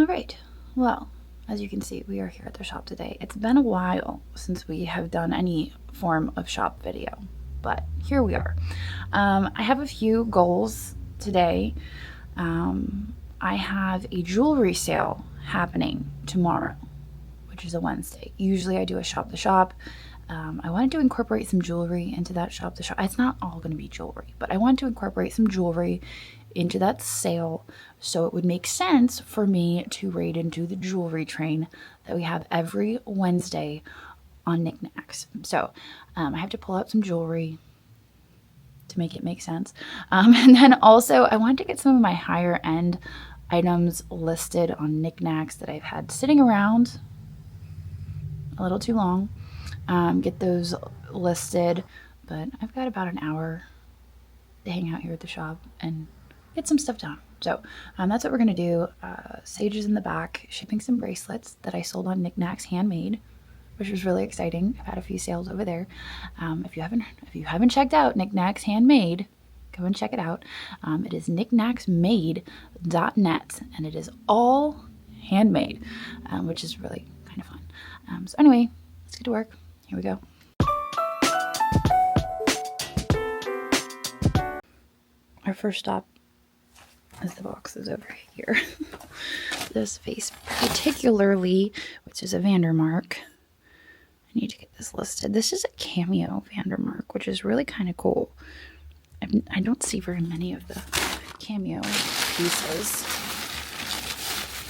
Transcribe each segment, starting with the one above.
All right, well, as you can see, we are here at the shop today. It's been a while since we have done any form of shop video, but here we are. I have a few goals today. I have a jewelry sale happening tomorrow, which is a Wednesday. Usually I do a shop to shop. I wanted to incorporate some jewelry into that shop to shop. It's not all going to be jewelry, but I want to incorporate some jewelry into that sale, so it would make sense for me to raid into the jewelry train that we have every Wednesday on Knickknacks. So I have to pull out some jewelry to make it make sense. And then also I wanted to get some of my higher end items listed on Knickknacks that I've had sitting around a little too long. Get those listed, but I've got about an hour to hang out here at the shop and get some stuff done. So that's what we're gonna do. Sage is in the back shipping some bracelets that I sold on Knickknacks handmade, which was really exciting. I've had a few sales over there. If you haven't checked out Knickknacks Handmade, go and check it out. It is knickknacksmade.net, and it is all handmade, which is really kind of fun. So anyway, let's get to work. Here we go. Our first stop is the boxes over here. This face particularly, which is a Vandermark. I need to get this listed. This is a cameo Vandermark, which is really kind of cool. I don't see very many of the cameo pieces.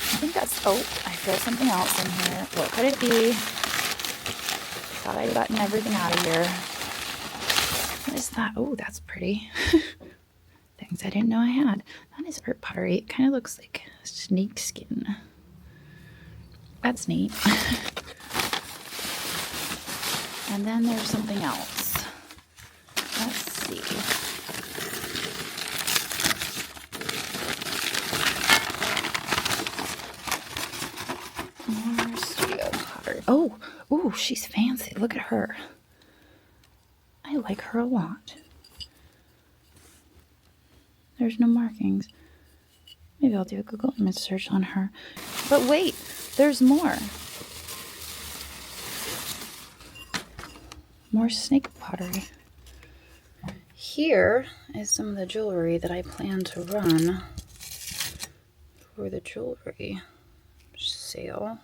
I think that's, oh, I feel something else in here. What could it be? Thought I'd gotten everything out of here. What is that? Oh, that's pretty. Things I didn't know I had. That is art pottery. It kind of looks like snake skin. That's neat. And then there's something else. Let's see. More studio pottery. Oh, ooh, she's fancy. Look at her. I like her a lot. There's no markings. Maybe I'll do a Google image search on her. But wait, there's more. More snake pottery. Here is some of the jewelry that I plan to run for the jewelry sale.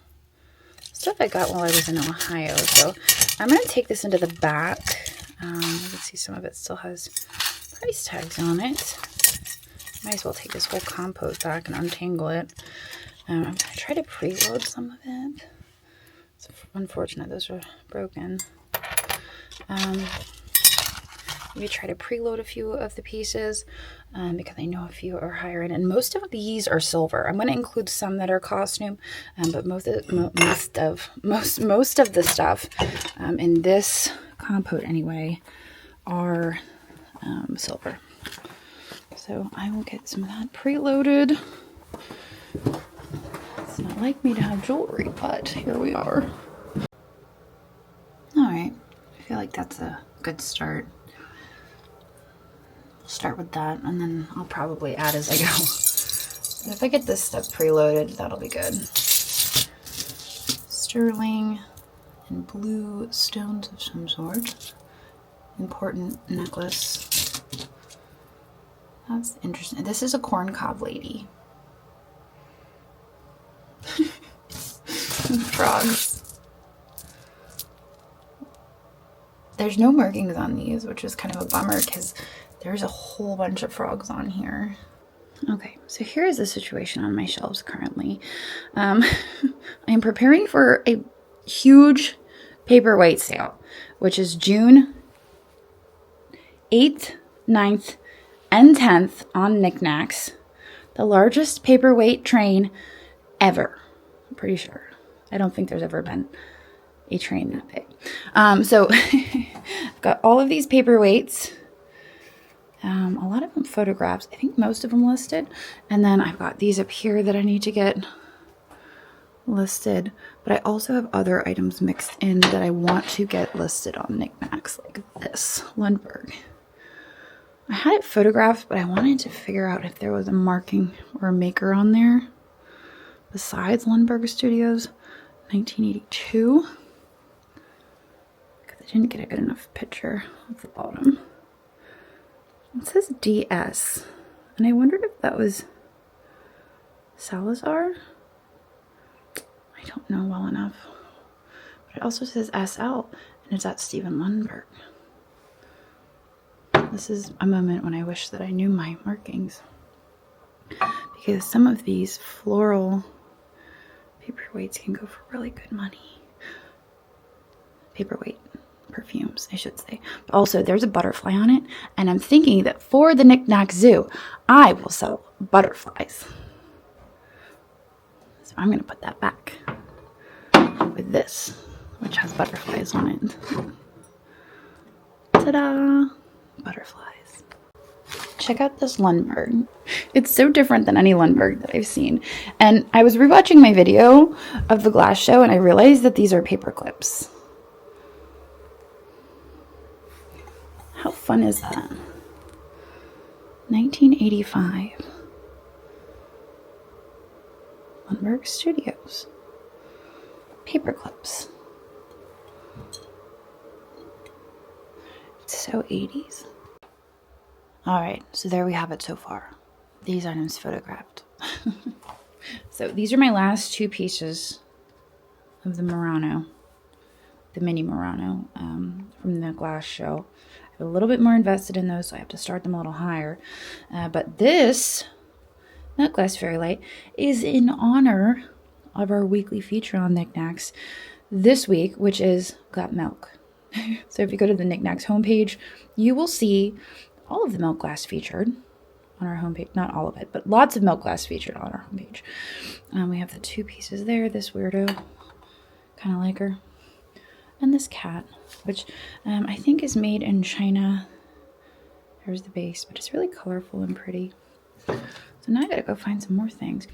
Stuff I got while I was in Ohio. So I'm going to take this into the back. You can see some of it still has price tags on it. Might as well take this whole compote back and untangle it. I'm going to try to preload some of it. It's unfortunate those are broken. Maybe try to preload a few of the pieces because I know a few are higher end, and most of these are silver. I'm going to include some that are costume, but most of the stuff in this compote anyway are silver. So I will get some of that preloaded. It's not like me to have jewelry, but here we are. All right, I feel like that's a good start. We'll start with that, and then I'll probably add as I go. But if I get this stuff preloaded, that'll be good. Sterling and blue stones of some sort. Important necklace. That's interesting. This is a corn cob lady. Frogs. There's no markings on these, which is kind of a bummer because there's a whole bunch of frogs on here. Okay, so here is the situation on my shelves currently. I am preparing for a huge Paperweight sale, which is June 8th, 9th, and 10th on Knickknacks. The largest Paperweight train ever. I'm pretty sure. I don't think there's ever been a train that big. So I've got all of these paperweights. A lot of them photographs. I think most of them listed. And then I've got these up here that I need to get listed. But I also have other items mixed in that I want to get listed on Knickknacks, like this Lundberg. I had it photographed, but I wanted to figure out if there was a marking or a maker on there. besides Lundberg Studios, 1982. Because I didn't get a good enough picture of the bottom. It says DS, and I wondered if that was Salazar. I don't know well enough. But it also says SL, and it's at Steven Lundberg. This is a moment when I wish that I knew my markings. Because some of these floral paperweights can go for really good money. Paperweight perfumes, I should say. But also, there's a butterfly on it, and I'm thinking that for the Knick-Knack Zoo, I will sell butterflies. So I'm going to put that back with this, which has butterflies on it. Ta-da! Butterflies. Check out this Lundberg. It's so different than any Lundberg that I've seen. And I was rewatching my video of the glass show, and I realized that these are paper clips. How fun is that? 1985. Lundberg Studios. Paper clips. It's so 80s. Alright, so there we have it so far. These items photographed. So these are my last two pieces of the Murano. The mini Murano from the glass show. I'm a little bit more invested in those, so I have to start them a little higher. But this Nut Glass Fairy Light is in honor of our weekly feature on Knickknacks this week, which is Got Milk. So if you go to the Knickknacks homepage, you will see all of the milk glass featured on our homepage. Not all of it, but lots of milk glass featured on our homepage. We have the two pieces there, this weirdo, kind of like her, and this cat, which I think is made in China. There's the base, but it's really colorful and pretty. So now I gotta go find some more things.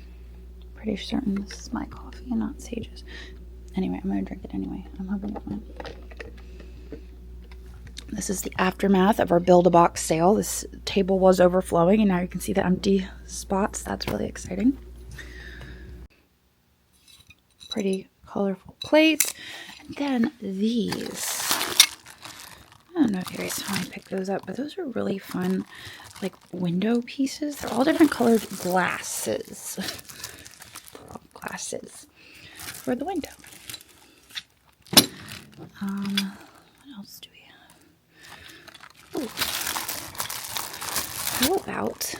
Pretty certain this is my coffee and not Sage's. Anyway, I'm gonna drink it anyway. I'm hoping it's mine. This is the aftermath of our Build-A-Box sale. This table was overflowing, and now you can see the empty spots. That's really exciting. Pretty colorful plates. And then these. I don't know if you guys saw me pick those up, but those are really fun, like window pieces. They're all different colored glasses. Glasses for the window. What else do we have? Ooh. How about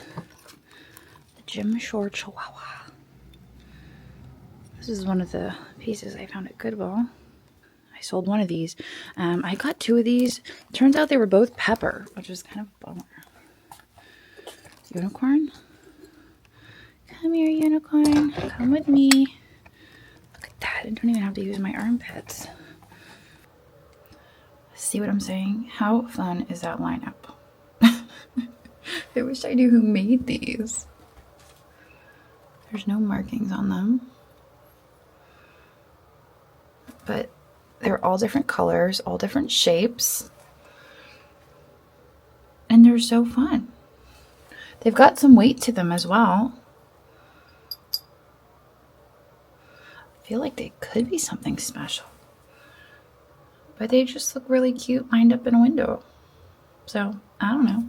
the Jim Shore Chihuahua? This is one of the pieces I found at Goodwill. I sold one of these. I got two of these. Turns out they were both pepper, which was kind of a bummer. Unicorn? Come here, unicorn. Come with me. Look at that. I don't even have to use my armpits. See what I'm saying? How fun is that lineup? I wish I knew who made these. There's no markings on them. But they're all different colors, all different shapes. And they're so fun. They've got some weight to them as well. I feel like they could be something special. But they just look really cute lined up in a window. So, I don't know.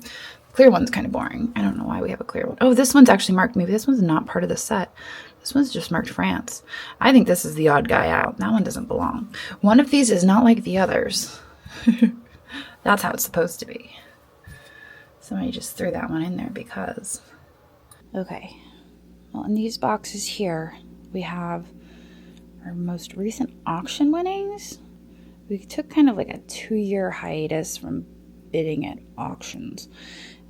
Clear one's kind of boring. I don't know why we have a clear one. Oh, this one's actually marked. Maybe this one's not part of the set. This one's just marked France. I think this is the odd guy out. That one doesn't belong. One of these is not like the others. That's how it's supposed to be. Somebody just threw that one in there because. Okay. Well, in these boxes here, we have our most recent auction winnings. We took kind of like a 2-year hiatus from bidding at auctions.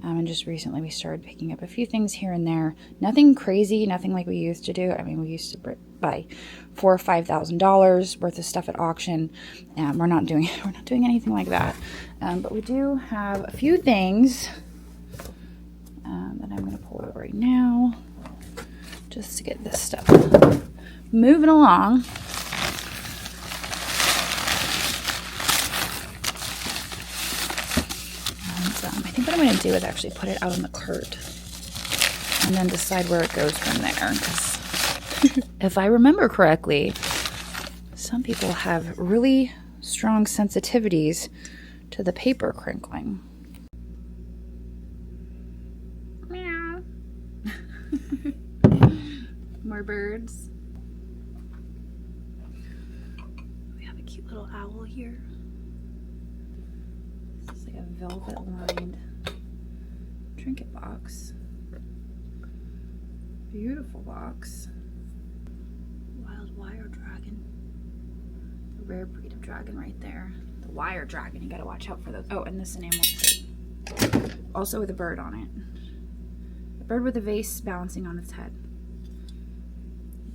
And just recently we started picking up a few things here and there. Nothing crazy, nothing like we used to do. I mean, we used to buy $4,000 or $5,000 worth of stuff at auction. We're not doing anything like that. But we do have a few things that I'm going to pull out right now just to get this stuff moving along. I think what I'm going to do is actually put it out on the cart and then decide where it goes from there. 'Cause If I remember correctly, some people have really strong sensitivities to the paper crinkling. Meow. More birds. We have a cute little owl here. This is like a velvet lined trinket box. Beautiful box. Wild wire dragon. A rare breed of dragon right there. The wire dragon, you gotta watch out for those. Oh, and this enamel plate. Also with a bird on it. A bird with a vase balancing on its head.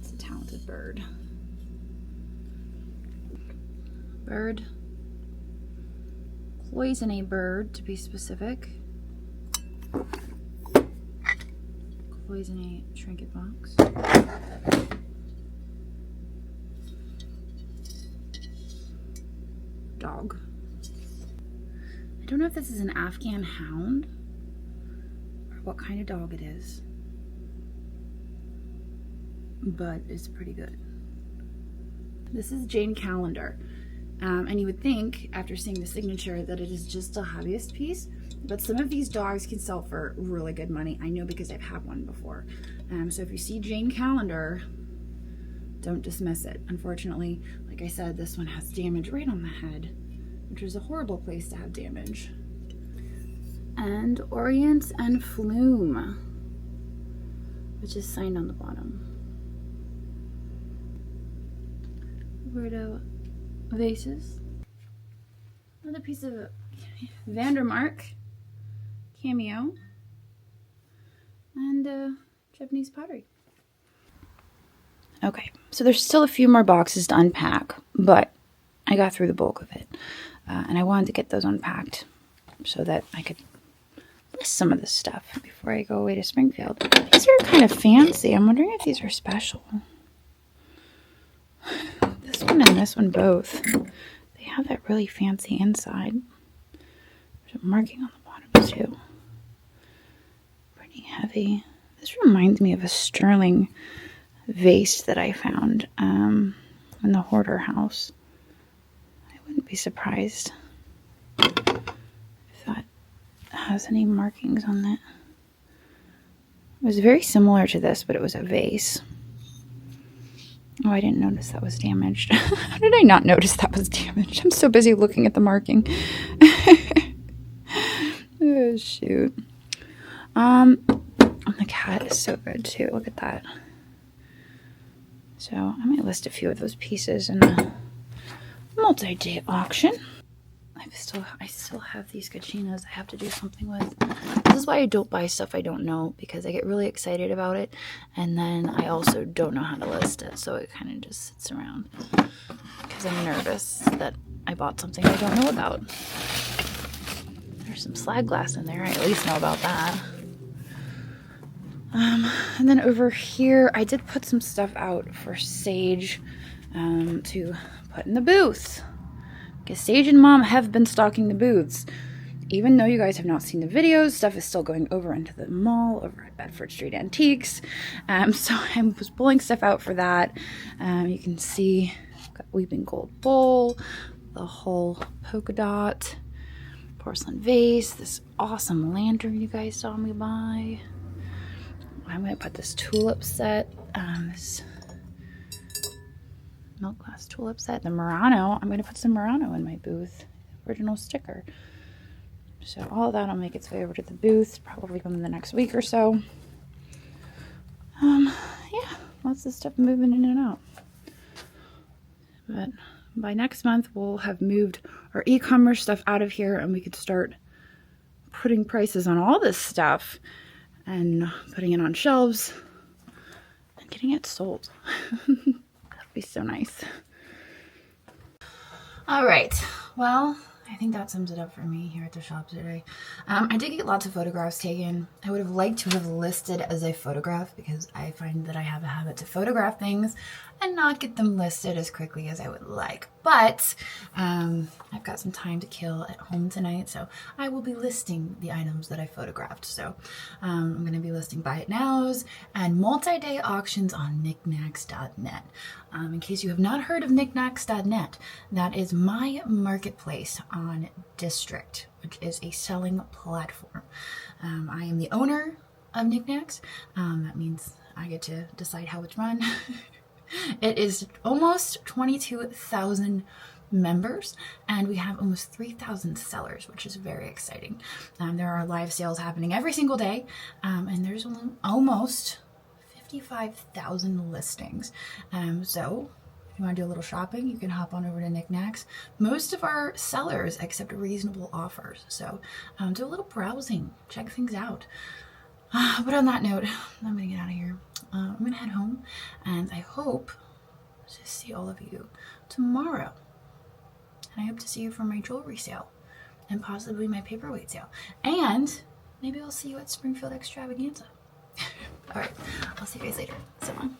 It's a talented bird. Bird. Cloisonne bird, to be specific. Cloisonne trinket box. Dog. I don't know if this is an Afghan hound or what kind of dog it is, but it's pretty good. This is Jane Calendar. And you would think, after seeing the signature, that it is just a hobbyist piece, but some of these dogs can sell for really good money. I know because I've had one before. So if you see Jane Calendar, don't dismiss it. Unfortunately, like I said, this one has damage right on the head, which is a horrible place to have damage. And Orient and Flume, which is signed on the bottom. Weirdo vases. Another piece of Vandermark cameo. And Japanese pottery. Okay, so there's still a few more boxes to unpack, but I got through the bulk of it. And I wanted to get those unpacked so that I could list some of this stuff before I go away to Springfield. These are kind of fancy. I'm wondering if these are special. This one and this one both. They have that really fancy inside. There's a marking on the bottom too. Pretty heavy. This reminds me of a sterling vase that I found in the hoarder house. I wouldn't be surprised if that has any markings on it. It was very similar to this, but it was a vase. Oh, I didn't notice that was damaged. How did I not notice that was damaged? I'm so busy looking at the marking. Oh, shoot. The cat is so good too. Look at that. So I might list a few of those pieces in a multi-day auction. I still have these kachinas I have to do something with. This is why I don't buy stuff I don't know, because I get really excited about it and then I also don't know how to list it, so it kind of just sits around because I'm nervous that I bought something I don't know about. There's some slag glass in there. I at least know about that. And then over here, I did put some stuff out for Sage to put in the booth. Because Sage and Mom have been stocking the booths. Even though you guys have not seen the videos, stuff is still going over into the mall over at Bedford Street Antiques. So I was pulling stuff out for that. You can see I've got Weeping Gold Bowl, the whole polka dot, porcelain vase, this awesome lantern you guys saw me buy. I'm going to put this tulip set, this milk glass tulip set, the Murano. I'm going to put some Murano in my booth, original sticker. So all of that will make its way over to the booth, probably within the next week or so. Yeah, lots of stuff moving in and out. But by next month, we'll have moved our e-commerce stuff out of here and we could start putting prices on all this stuff and putting it on shelves and getting it sold. That'd be so nice. All right, well, I think that sums it up for me here at the shop today. I did get lots of photographs taken. I would have liked to have listed as a photograph because I find that I have a habit to photograph things and not get them listed as quickly as I would like. But I've got some time to kill at home tonight, so I will be listing the items that I photographed. So I'm going to be listing buy it nows and multi-day auctions on knickknacks.net. In case you have not heard of knickknacks.net, that is my marketplace on District, which is a selling platform. I am the owner of Knickknacks. That means I get to decide how it's run. It is almost 22,000 members, and we have almost 3,000 sellers, which is very exciting. There are live sales happening every single day, and there's almost 55,000 listings. So if you want to do a little shopping, you can hop on over to Knickknacks. Most of our sellers accept reasonable offers, so do a little browsing, check things out. But on that note, I'm gonna get out of here. I'm gonna head home, and I hope to see all of you tomorrow. And I hope to see you for my jewelry sale and possibly my paperweight sale. And maybe I'll see you at Springfield Extravaganza. All right, I'll see you guys later. So long.